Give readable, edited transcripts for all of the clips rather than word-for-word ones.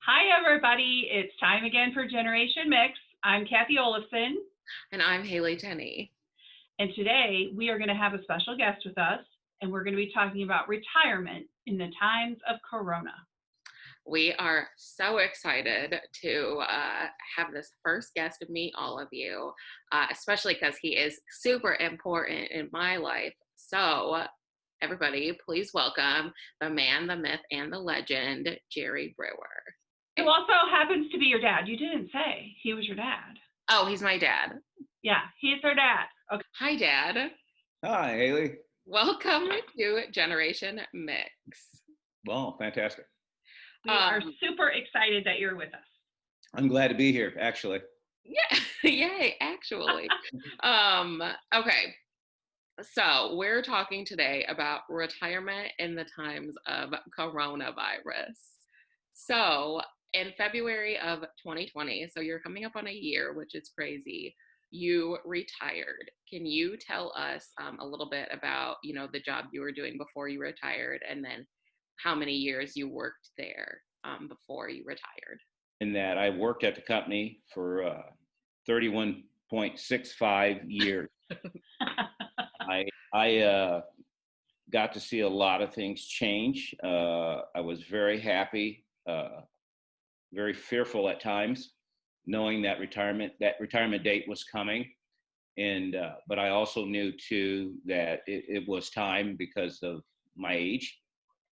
Hi, everybody. It's time again for Generation Mix. I'm Kathy Olafson, And I'm Haley Tenney. and today we are going to have a special guest with us, and we're going to be talking about retirement in the times of Corona. We are so excited to have this first guest meet all of you, especially because he is super important in my life. So, everybody, please welcome the man, the myth, and the legend, Jerry Brewer. Who also happens to be your dad. You didn't say he was your dad. Oh, he's my dad. Yeah, he's our dad. Okay. Hi, Dad. Hi, Haley. Welcome to Generation Mix. Well, fantastic. We are super excited that you're with us. I'm glad to be here, actually. Yeah, yay, actually. Okay. So, we're talking today about retirement in the times of coronavirus. So, in February of 2020, so you're coming up on a year, which is crazy, you retired. Can you tell us a little bit about, the job you were doing before you retired and then how many years you worked there before you retired? In that I worked at the company for 31.65 years. I got to see a lot of things change. I was very happy, very fearful at times, knowing that retirement date was coming. And but I also knew too that it was time because of my age.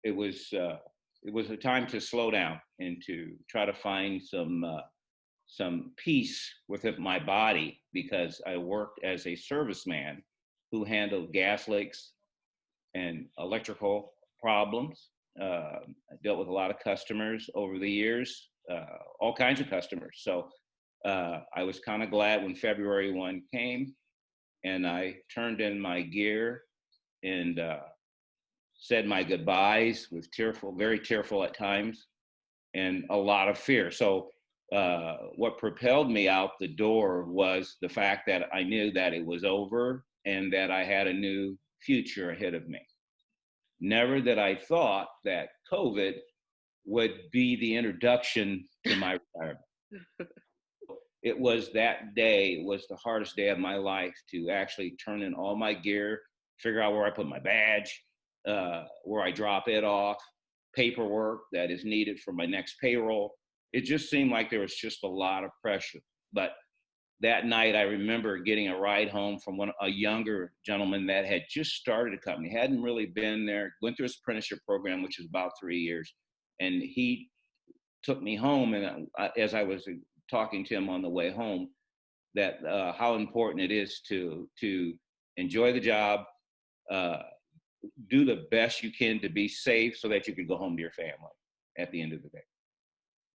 It was a time to slow down and to try to find some peace within my body, because I worked as a serviceman who handled gas leaks and electrical problems. I dealt with a lot of customers over the years, all kinds of customers. So I was kind of glad when February 1 came and I turned in my gear and said my goodbyes with very tearful at times, and a lot of fear. So what propelled me out the door was the fact that I knew that it was over and that I had a new future ahead of me. Never that I thought that COVID would be the introduction to my retirement. It was that day, it was the hardest day of my life to actually turn in all my gear, figure out where I put my badge, where I drop it off, paperwork that is needed for my next payroll. It just seemed like there was just a lot of pressure. But that night, I remember getting a ride home from a younger gentleman that had just started a company, hadn't really been there, went through his apprenticeship program, which is about 3 years. And he took me home. And as I was talking to him on the way home, that how important it is to enjoy the job, uh, do the best you can to be safe so that you can go home to your family at the end of the day.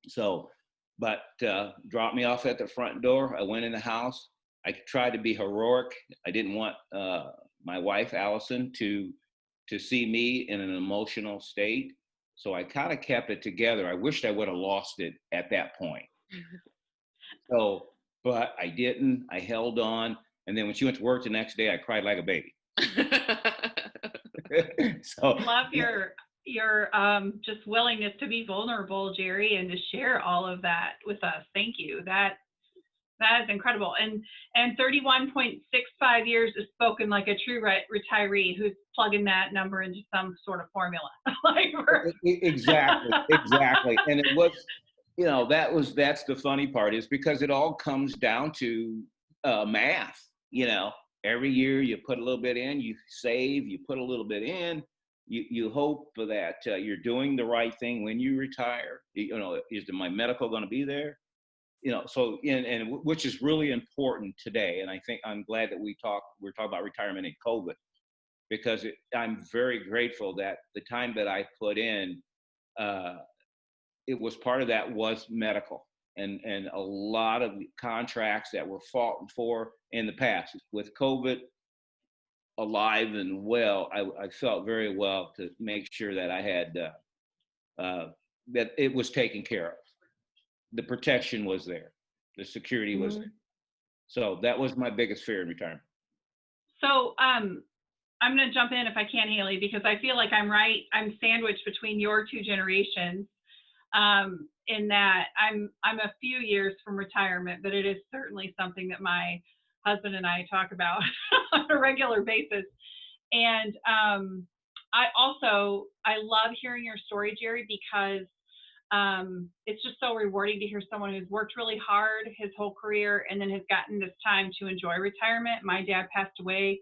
So, but dropped me off at the front door. I went in the house. I tried to be heroic. I didn't want my wife, Allison, to see me in an emotional state. So I kind of kept it together. I wished I would have lost it at that point. So, but I didn't. I held on. And then when she went to work the next day, I cried like a baby. So Love your just willingness to be vulnerable, Jerry, and to share all of that with us. Thank you. That is incredible. And 31.65 years is spoken like a true retiree who's plugging that number into some sort of formula. exactly. And it was, that's the funny part, is because it all comes down to math. Every year you put a little bit in, you save, you put a little bit in, you hope that you're doing the right thing when you retire. Is my medical going to be there? So and which is really important today. And I think I'm glad that we're talking about retirement in COVID, because I'm very grateful that the time that I put in, it was part of that was medical, and a lot of contracts that were fought for in the past. With COVID alive and well, I felt very well to make sure that I had that it was taken care of. The protection was there, the security was there. So that was my biggest fear in retirement. So I'm going to jump in if I can, Haley, because I feel like I'm right. I'm sandwiched between your two generations. in that I'm a few years from retirement, but it is certainly something that my husband and I talk about on a regular basis. And I love hearing your story, Jerry, because it's just so rewarding to hear someone who's worked really hard his whole career and then has gotten this time to enjoy retirement. My dad passed away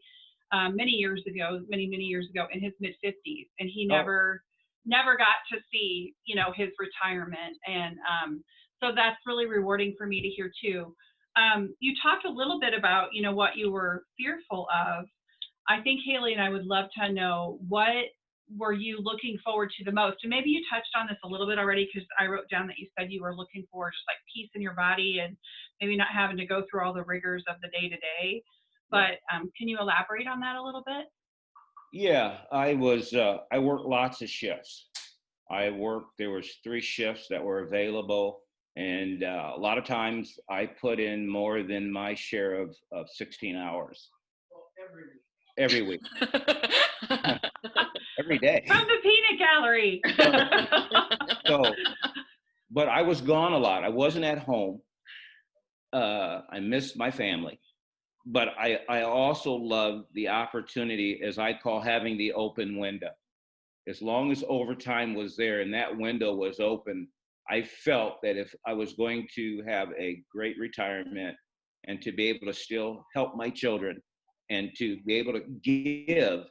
many years ago, many years ago, in his mid 50s, and he never got to see, his retirement. And so that's really rewarding for me to hear too. You talked a little bit about, what you were fearful of. I think Haley and I would love to know, what were you looking forward to the most? And maybe you touched on this a little bit already, because I wrote down that you said you were looking for just like peace in your body and maybe not having to go through all the rigors of the day to day. But can you elaborate on that a little bit? Yeah, I worked lots of shifts. There was 3 shifts that were available. And a lot of times I put in more than my share of 16 hours. Every week. Every day. From the peanut gallery. But I was gone a lot. I wasn't at home. I missed my family. But I also loved the opportunity, as I call having the open window. As long as overtime was there and that window was open, I felt that if I was going to have a great retirement and to be able to still help my children and to be able to give,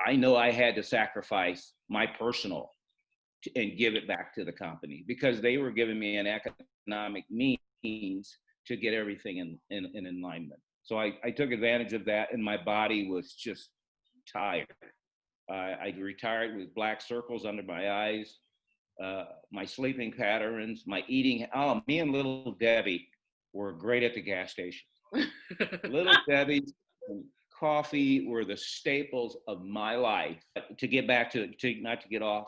I know I had to sacrifice my personal and give it back to the company, because they were giving me an economic means to get everything in alignment. So I took advantage of that, and my body was just tired. I retired with black circles under my eyes, my sleeping patterns, my eating. Oh, me and Little Debbie were great at the gas station. Little Debbie's and coffee were the staples of my life. To get back to not to get off,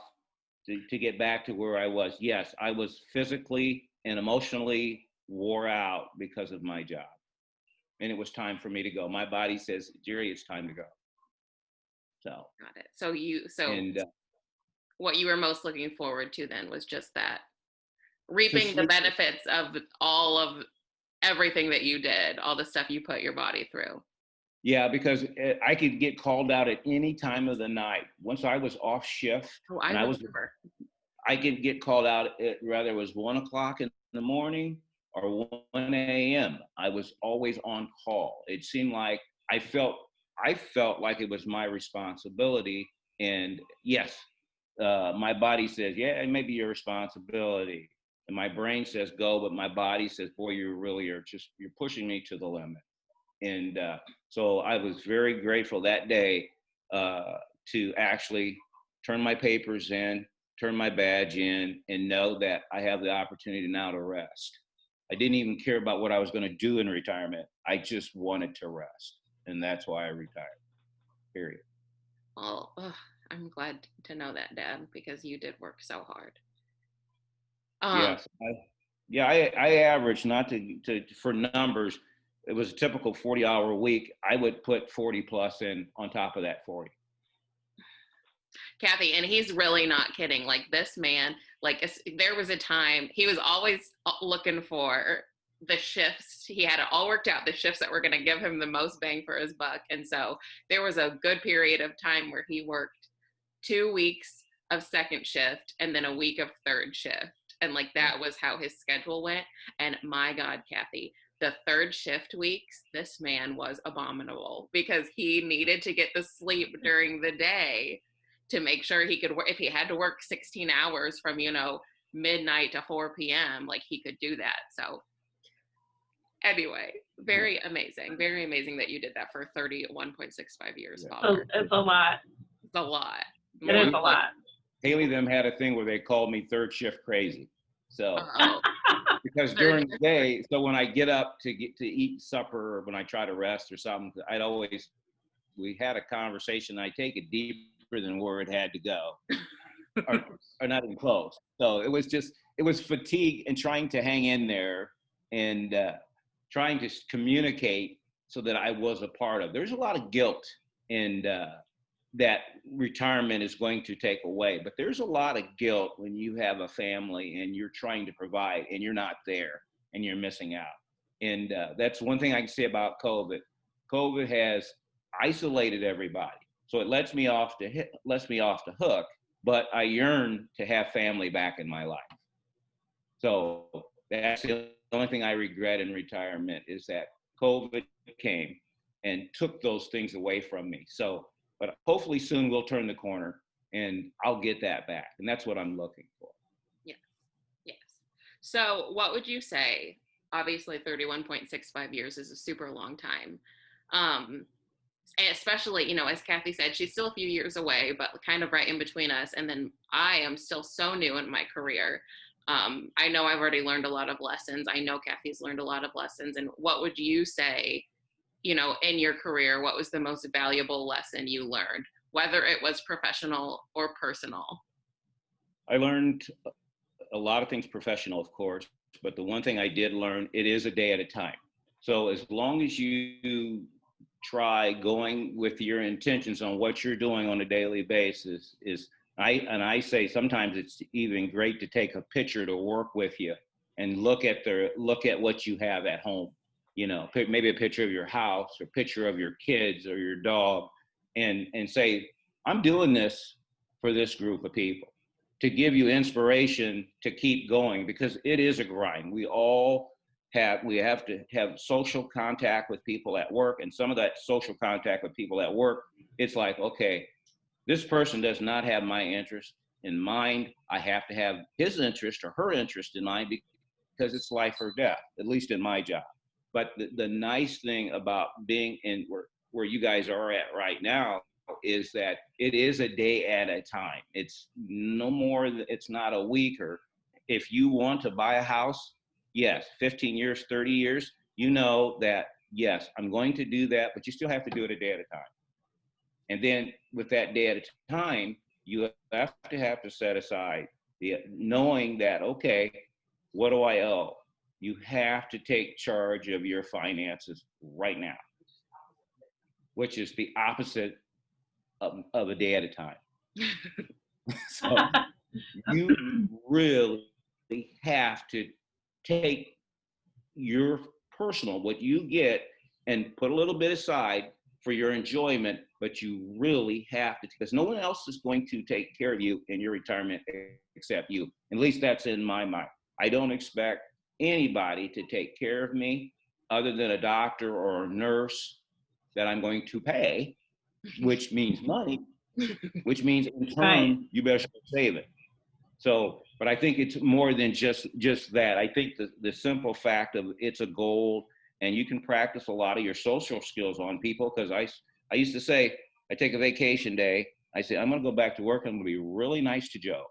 to get back to where I was. Yes, I was physically and emotionally wore out because of my job. And it was time for me to go. My body says, Jerry, it's time to go. So got it. What you were most looking forward to then was just that, reaping the benefits of all of everything that you did, all the stuff you put your body through. Yeah, because I could get called out at any time of the night. Once I was off shift, I could get called out at, whether it was 1 o'clock in the morning or 1 a.m. I was always on call. It seemed like I felt like it was my responsibility. And yes, my body says, yeah, it may be your responsibility. And my brain says go, but my body says, boy, you're pushing me to the limit. And so I was very grateful that day to actually turn my papers in, turn my badge in, and know that I have the opportunity now to rest. I didn't even care about what I was going to do in retirement. I just wanted to rest. And that's why I retired, period. Well, I'm glad to know that, Dad, because you did work so hard. Yes. I averaged, not to for numbers, it was a typical 40-hour week. I would put 40 plus in on top of that 40. Kathy, and he's really not kidding. Like, this man, there was a time he was always looking for the shifts. He had it all worked out, the shifts that were going to give him the most bang for his buck. And so there was a good period of time where he worked 2 weeks of second shift and then a week of third shift. And that was how his schedule went. And my God, Kathy, the third shift weeks, this man was abominable, because he needed to get the sleep during the day to make sure he could work. If he had to work 16 hours from, midnight to 4 p.m., he could do that. So anyway, very amazing that you did that for 31.65 years. So it's a lot. It's a lot. It is a lot. Haley them had a thing where they called me third shift crazy. So because during the day, so when I get up to eat supper, or when I try to rest or something, we had a conversation. I take it deeper than where it had to go, or not even close. So it was fatigue and trying to hang in there and trying to communicate so that I was a part of. There's a lot of guilt and that retirement is going to take away. But there's a lot of guilt when you have a family and you're trying to provide and you're not there and you're missing out. And that's one thing I can say about COVID. COVID has isolated everybody, so it lets me off the hook. But I yearn to have family back in my life. So that's the only thing I regret in retirement is that COVID came and took those things away from me. So, but hopefully soon we'll turn the corner and I'll get that back. And that's what I'm looking for. Yes. Yes. So what would you say? Obviously 31.65 years is a super long time. And especially, as Kathy said, she's still a few years away, but kind of right in between us. And then I am still so new in my career. I know I've already learned a lot of lessons. I know Kathy's learned a lot of lessons. And what would you say, in your career, what was the most valuable lesson you learned, whether it was professional or personal? I learned a lot of things professional, of course, but the one thing I did learn, it is a day at a time. So as long as you try going with your intentions on what you're doing on a daily basis I say sometimes it's even great to take a picture to work with you and look at what you have at home, maybe a picture of your house or picture of your kids or your dog and say, I'm doing this for this group of people to give you inspiration to keep going, because it is a grind. We have to have social contact with people at work, and some of that social contact with people at work, it's like, okay, this person does not have my interest in mind. I have to have his interest or her interest in mind because it's life or death, at least in my job. But the nice thing about being in where you guys are at right now is that it is a day at a time. It's no more, it's not a week. Or if you want to buy a house, yes, 15 years, 30 years, that, yes, I'm going to do that, but you still have to do it a day at a time. And then with that day at a time, you have to set aside knowing that, okay, what do I owe? You have to take charge of your finances right now, which is the opposite of a day at a time. So you really have to take your personal, what you get, and put a little bit aside for your enjoyment, but you really have to, because no one else is going to take care of you in your retirement except you. At least that's in my mind. I don't expect anybody to take care of me other than a doctor or a nurse that I'm going to pay, which means money, which means in turn, Right. you better start saving. So, but I think it's more than just that. I think the simple fact of it's a goal, and you can practice a lot of your social skills on people. Because I used to say, I take a vacation day, I say, I'm going to go back to work. I'm going to be really nice to Joe.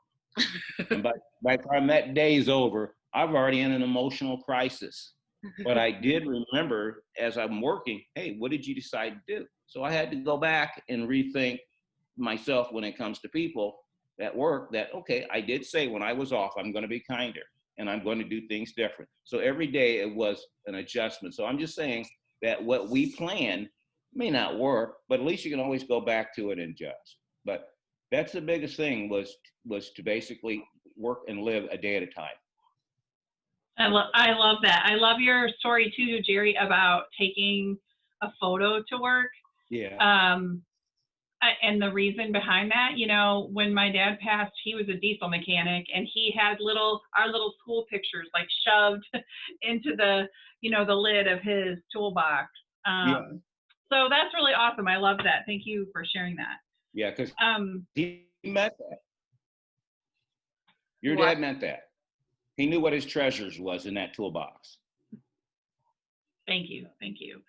And by the time that day is over, I've already in an emotional crisis. But I did remember as I'm working, hey, what did you decide to do? So I had to go back and rethink myself when it comes to people at work that, okay, I did say when I was off, I'm going to be kinder and I'm going to do things different. So every day it was an adjustment. So I'm just saying that what we plan may not work, but at least you can always go back to it and adjust. But that's the biggest thing was to basically work and live a day at a time. I love that. I love your story too, Jerry, about taking a photo to work. Yeah. And the reason behind that, when my dad passed, he was a diesel mechanic, and he had our little school pictures like shoved into the lid of his toolbox. Yeah. So that's really awesome. I love that. Thank you for sharing that. Yeah, because he meant that. Your dad meant that. He knew what his treasures was in that toolbox. Thank you. Thank you.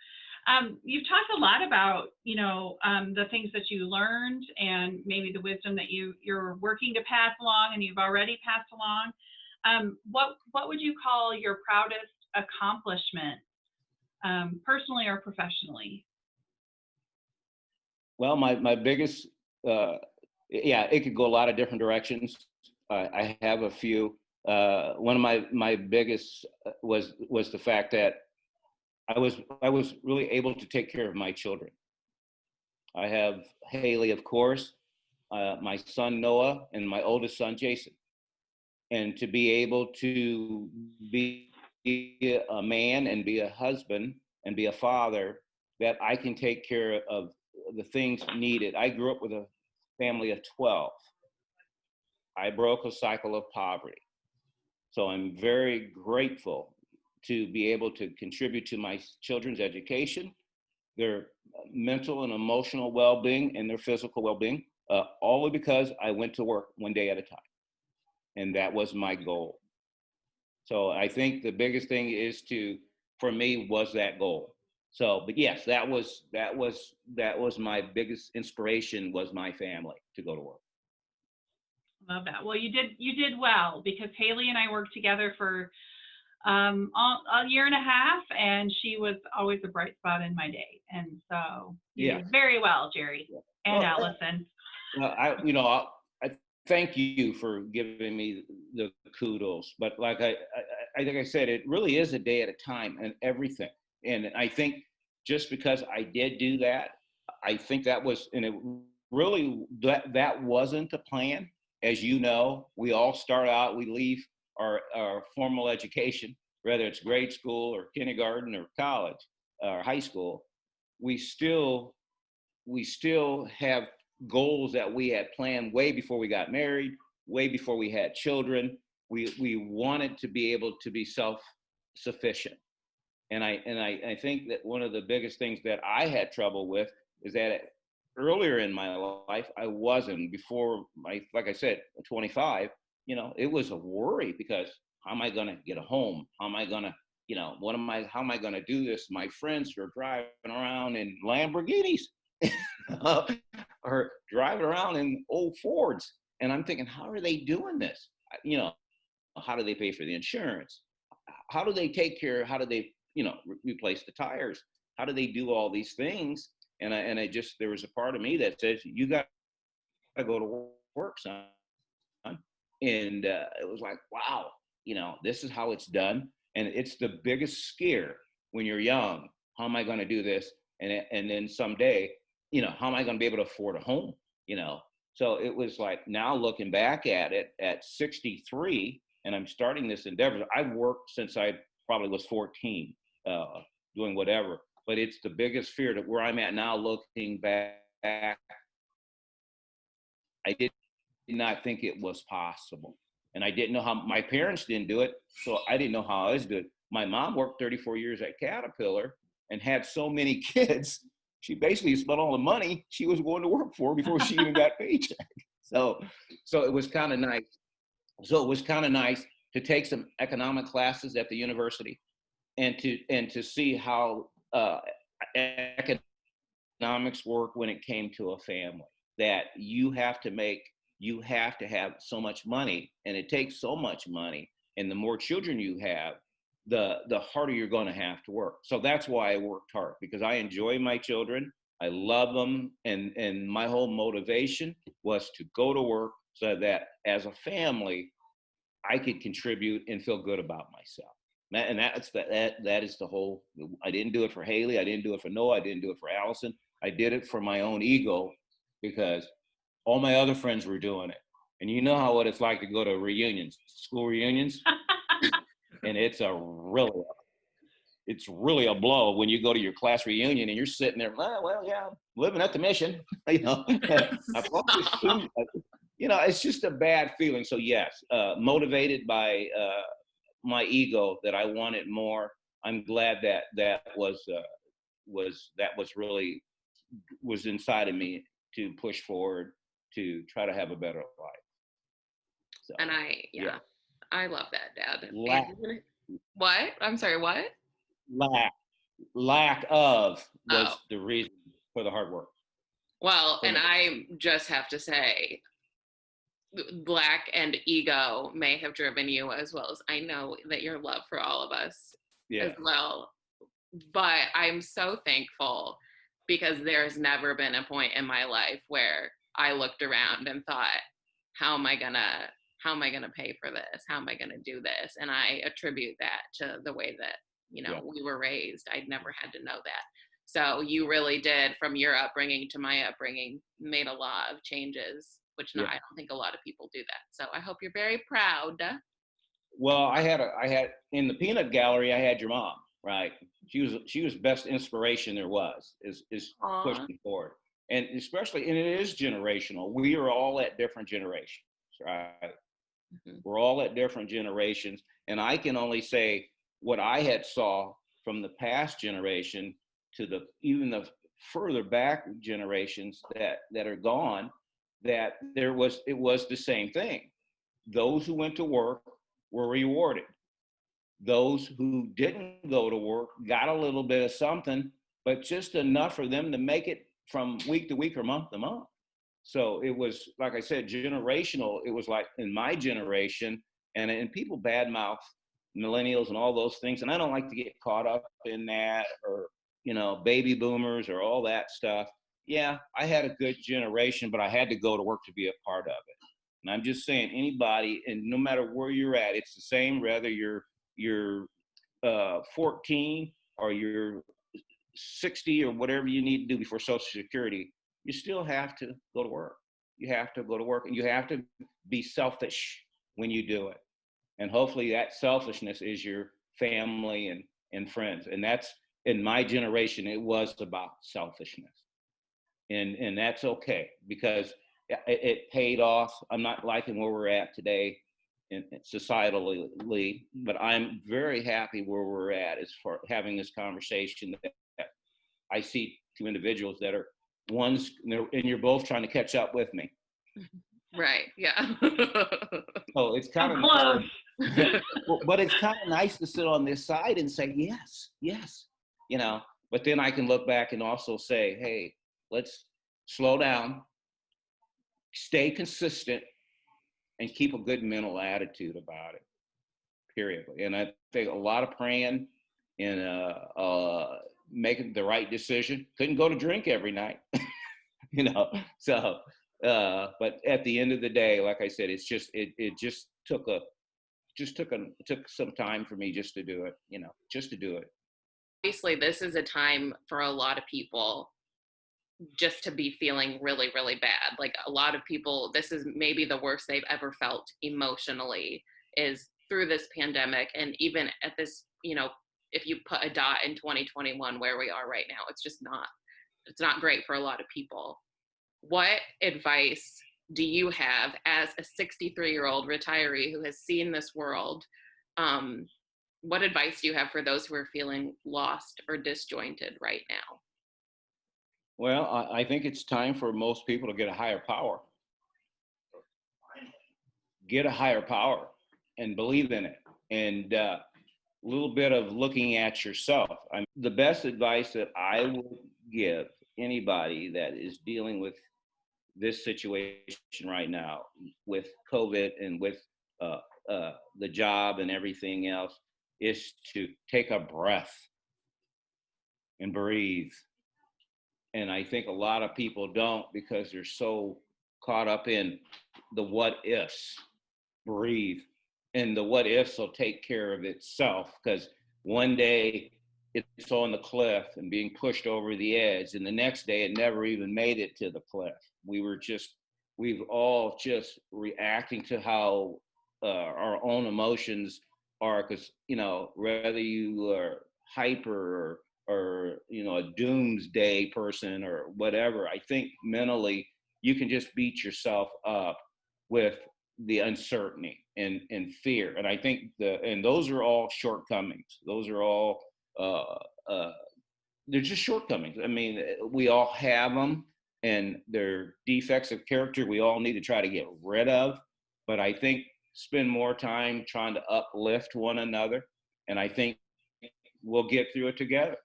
You've talked a lot about, the things that you learned and maybe the wisdom that you're working to pass along and you've already passed along. What would you call your proudest accomplishment, personally or professionally? Well, my biggest, it could go a lot of different directions. I have a few. One of my biggest was the fact that I was really able to take care of my children. I have Haley, of course, my son Noah, and my oldest son Jason. And to be able to be a man and be a husband and be a father, that I can take care of the things needed. I grew up with a family of 12. I broke a cycle of poverty. So I'm very grateful to be able to contribute to my children's education, their mental and emotional well-being, and their physical well-being, only because I went to work one day at a time. And that was my goal. So I think the biggest thing is for me, was that goal. So, but yes, that was my biggest inspiration, was my family to go to work. Love that. Well, you did well, because Haley and I worked together for a year and a half, and she was always a bright spot in my day. And so you Yeah. did very well, Jerry and Well, Allison. I thank you for giving me the kudos, but like I think I said, it really is a day at a time and everything. And I think just because I did do that, I think that was, and it really, that wasn't the plan. As you know, we all start out, we leave our formal education, whether it's grade school or kindergarten or college or high school, we still have goals that we had planned way before we got married, way before we had children. We wanted to be able to be self-sufficient. And I think that one of the biggest things that I had trouble with is that earlier in my life, I wasn't. Before like I said, 25, it was a worry, because how am I going to get a home? How am I going to, how am I going to do this? My friends are driving around in Lamborghinis or driving around in old Fords. And I'm thinking, how are they doing this? How do they pay for the insurance? How do they take care? How do they, replace the tires? How do they do all these things? And there was a part of me that says, you got to go to work, son. And it was like, wow, this is how it's done. And it's the biggest scare when you're young. How am I going to do this? And then someday, how am I going to be able to afford a home? So it was like, now looking back at it at 63, and I'm starting this endeavor. I've worked since I probably was 14, doing whatever. But it's the biggest fear, that where I'm at now, looking back, I did not think it was possible. And I didn't know how. My parents didn't do it, so I didn't know how I was doing it. My mom worked 34 years at Caterpillar and had so many kids. She basically spent all the money she was going to work for before she even got paycheck. So it was kind of nice. So it was kind of nice to take some economic classes at the university, and to see how economics work when it came to a family. That you have to have so much money, and it takes so much money. And the more children you have, the harder you're going to have to work. So that's why I worked hard, because I enjoy my children. I love them. And my whole motivation was to go to work so that as a family, I could contribute and feel good about myself. And that is the whole. I didn't do it for Haley. I didn't do it for Noah. I didn't do it for Allison. I did it for my own ego, because all my other friends were doing it. And you know what it's like to go to reunions, school reunions, and it's really a blow when you go to your class reunion and you're sitting there, well, yeah, living at the mission, it's just a bad feeling. So yes, motivated by my ego, that I wanted more. I'm glad that was really was inside of me to push forward to try to have a better life. So, and I love that, Dad. Lack. What? I'm sorry, what? Lack of was Oh. the reason for the hard work. Well, and I just have to say, lack and ego may have driven you, as well as I know that your love for all of us as well. But I'm so thankful, because there's never been a point in my life where I looked around and thought, how am I gonna pay for this? How am I gonna do this? And I attribute that to the way that we were raised. I'd never had to know that. So you really did, from your upbringing to my upbringing, made a lot of changes, which Yeah. I don't think a lot of people do that. So I hope you're very proud. Well, I had in the peanut gallery, I had your mom, right? She was best inspiration there was, is Aw. pushing forward. And especially, and it is generational. We are all at different generations, right? Mhm. We're all at different generations. And I can only say what I had saw from the past generation to even the further back generations that are gone, that it was the same thing. Those who went to work were rewarded. Those who didn't go to work got a little bit of something, but just enough for them to make it from week to week or month to month. So it was, like I said, generational. It was like in my generation, and people badmouth millennials and all those things, and I don't like to get caught up in that, or baby boomers or all that stuff. Yeah, I had a good generation, but I had to go to work to be a part of it. And I'm just saying, anybody, and no matter where you're at, it's the same. Whether you're 14 or you're 60 or whatever you need to do before Social Security, you still have to go to work. You have to go to work, and you have to be selfish when you do it. And hopefully, that selfishness is your family and friends. And that's, in my generation, it was about selfishness, and that's okay, because it paid off. I'm not liking where we're at today in societally, but I'm very happy where we're at as far having this conversation. That I see two individuals that are ones, and you're both trying to catch up with me. Right. Yeah. So it's kind I'm of close. nice, but it's kind of nice to sit on this side and say yes, yes, But then I can look back and also say, hey, let's slow down, stay consistent, and keep a good mental attitude about it. Period. And I think a lot of praying and making the right decision. Couldn't go to drink every night, So, but at the end of the day, like I said, it just took some time for me just to do it, just to do it. Obviously, this is a time for a lot of people just to be feeling really, really bad. Like, a lot of people, this is maybe the worst they've ever felt emotionally, is through this pandemic. And even at this, if you put a dot in 2021 where we are right now, it's not great for a lot of people. What advice do you have as a 63-year-old retiree who has seen this world? What advice do you have for those who are feeling lost or disjointed right now? Well, I think it's time for most people to get a higher power. Get a higher power and believe in it. And a little bit of looking at yourself. The best advice that I would give anybody that is dealing with this situation right now, with COVID and with the job and everything else, is to take a breath and breathe. And I think a lot of people don't, because they're so caught up in the what ifs. Breathe, and the what ifs will take care of itself, because one day it's on the cliff and being pushed over the edge, and the next day it never even made it to the cliff. We've all just reacting to how our own emotions are, because whether you are hyper or a doomsday person or whatever, I think mentally you can just beat yourself up with the uncertainty and fear. And I think and those are all shortcomings. Those are all they're just shortcomings. I mean, we all have them, and they're defects of character we all need to try to get rid of. But I think spend more time trying to uplift one another, and I think we'll get through it together.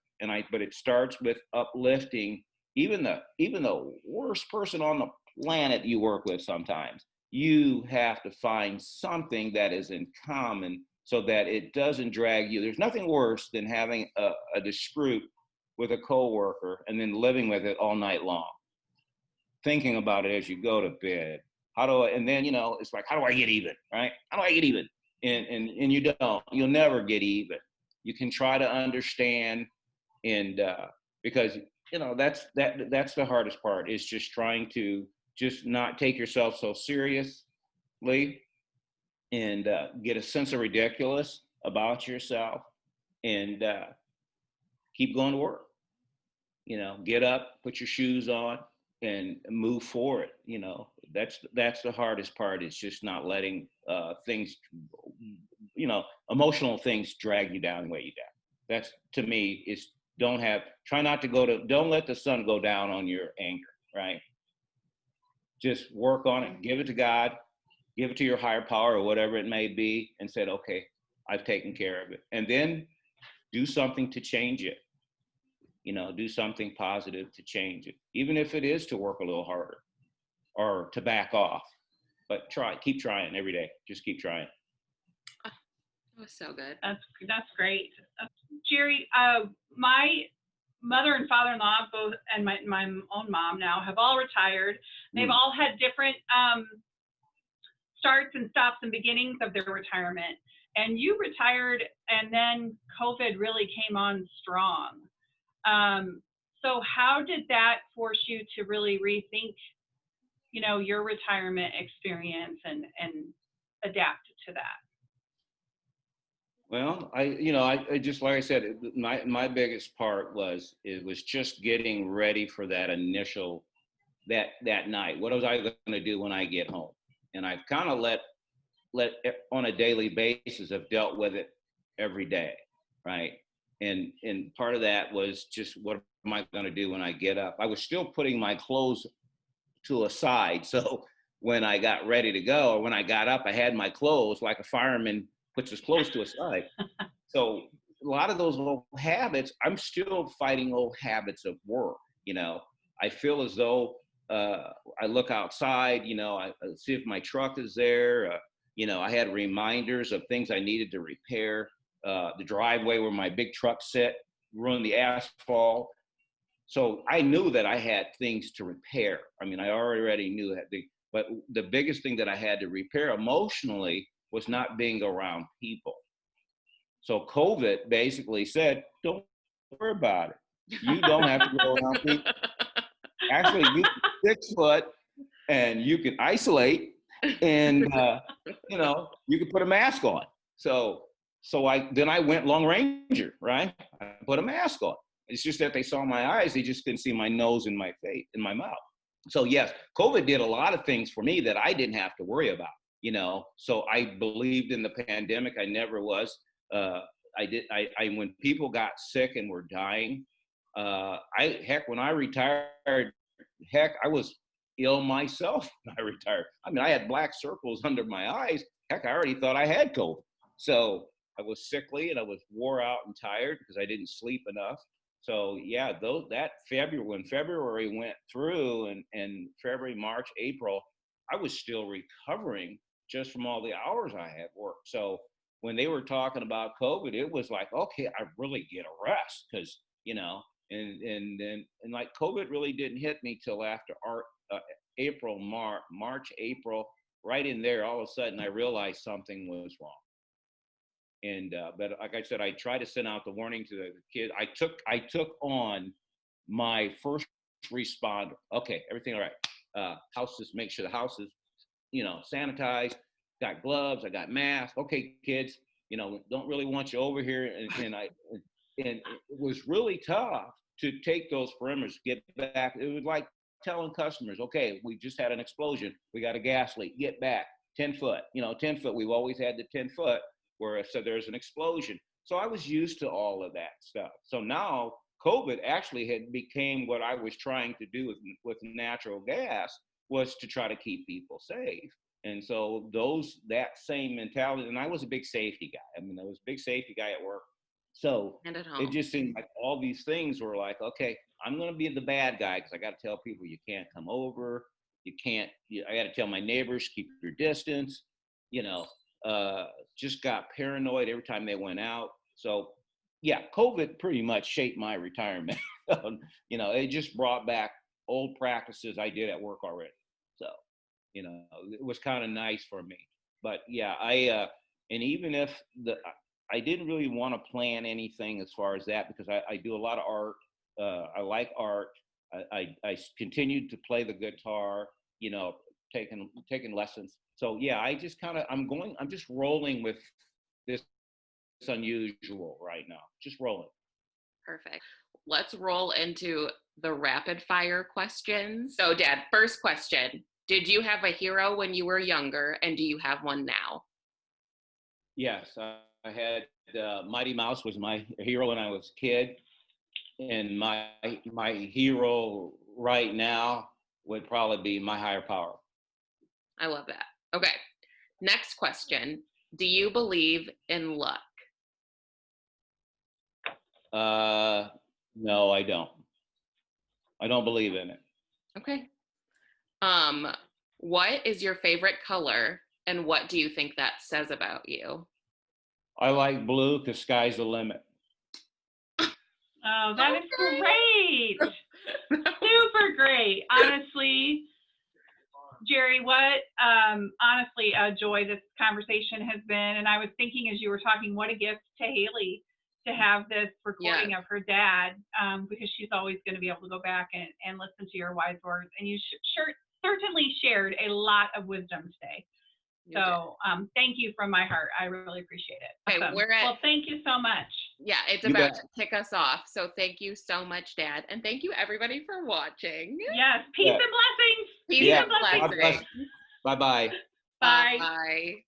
But it starts with uplifting even the worst person on the planet you work with. Sometimes you have to find something that is in common so that it doesn't drag you. There's nothing worse than having a dispute with a coworker and then living with it all night long, thinking about it as you go to bed. And then, it's like, how do I get even, right? How do I get even? And you don't. You'll never get even. You can try to understand and because that's the hardest part, is just trying to just not take yourself so seriously, and get a sense of ridiculous about yourself, and keep going to work. Get up, put your shoes on, and move forward. That's the hardest part, is just not letting things, emotional things drag you down and weigh you down. That's, to me, is try not to don't let the sun go down on your anger, right? Just work on it, give it to God, give it to your higher power or whatever it may be, and said, okay, I've taken care of it. And then do something to change it. Do something positive to change it, even if it is to work a little harder or to back off. But keep trying every day. Just keep trying. That was so good. That's great. Jerry, my mother and father-in-law both, and my own mom now, have all retired. They've all had different starts and stops and beginnings of their retirement. And you retired, and then COVID really came on strong. So how did that force you to really rethink, your retirement experience and adapt to that? Well, I just, like I said, my biggest part was just getting ready for that initial, that night. What was I going to do when I get home? And I've kind of let on a daily basis, have dealt with it every day, right? And part of that was just, what am I going to do when I get up? I was still putting my clothes to a side, so when I got ready to go, or when I got up, I had my clothes, like a fireman puts his clothes to a side. So a lot of those old habits, I'm still fighting old habits of work. I feel as though I look outside, I see if my truck is there. I had reminders of things I needed to repair. The driveway where my big truck sit ruined the asphalt. So I knew that I had things to repair. I mean, I already knew that. But the biggest thing that I had to repair emotionally was not being around people. So COVID basically said, don't worry about it. You don't have to go around people. Actually, you can 6 foot and you can isolate, and you can put a mask on. So I went Long Ranger, right? I put a mask on. It's just that they saw my eyes, they just couldn't see my nose and my face and my mouth. So yes, COVID did a lot of things for me that I didn't have to worry about. So I believed in the pandemic. I never was. When people got sick and were dying, when I retired, I was ill myself when I retired. I mean, I had black circles under my eyes. I already thought I had COVID. So I was sickly and I was wore out and tired because I didn't sleep enough. So yeah, when February went through, and February, March, April, I was still recovering just from all the hours I had worked. So when they were talking about COVID, it was like, okay, I really get a rest, because and like COVID really didn't hit me till after April, March, April, right in there. All of a sudden, I realized something was wrong. And but like I said, I tried to send out the warning to the kids. I took on my first responder. Okay, everything all right. Houses, make sure the house is, sanitized. Got gloves. I got masks. Okay, kids, don't really want you over here. And it was really tough to take those perimeters, get back. It was like telling customers, okay, we just had an explosion. We got a gas leak. Get back 10 foot. 10 foot. We've always had the 10 foot. Where if there's an explosion. So I was used to all of that stuff. So now COVID actually had became what I was trying to do with natural gas, was to try to keep people safe. And so that same mentality, and I was a big safety guy. I mean, I was a big safety guy at work. So And at home. it just seemed like all these things were like, okay, I'm going to be the bad guy, because I got to tell people you can't come over. I got to tell my neighbors, keep your distance, just got paranoid every time they went out. So yeah, COVID pretty much shaped my retirement. It just brought back old practices I did at work already. So, it was kind of nice for me. But yeah, and even if I didn't really want to plan anything as far as that, because I do a lot of art, I like art. I continued to play the guitar, taking lessons. So yeah, I'm just rolling with this unusual right now. Just rolling. Perfect. Let's roll into the rapid fire questions. So, Dad, first question. Did you have a hero when you were younger, and do you have one now? Yes, I had Mighty Mouse was my hero when I was a kid, and my hero right now would probably be my higher power. I love that. Okay. Next question. Do you believe in luck? No, I don't. I don't believe in it. Okay. What is your favorite color, and what do you think that says about you? I like blue because sky's the limit. Oh, that is Okay. great. Super great. Honestly, Jerry, what honestly a joy this conversation has been. And I was thinking as you were talking, what a gift to Haley to have this recording Yes. of her dad, because she's always going to be able to go back and listen to your wise words. And you certainly shared a lot of wisdom today. You did. So thank you from my heart. I really appreciate it. Okay, Awesome. we're at, Well, thank you so much. yeah, it's You about bet. to kick us off. So thank you so much, Dad. And thank you everybody for watching. Yes. Peace Yeah. and blessings. Peace Yeah. and blessings. God bless. blessings. Bye-bye. Bye. Bye.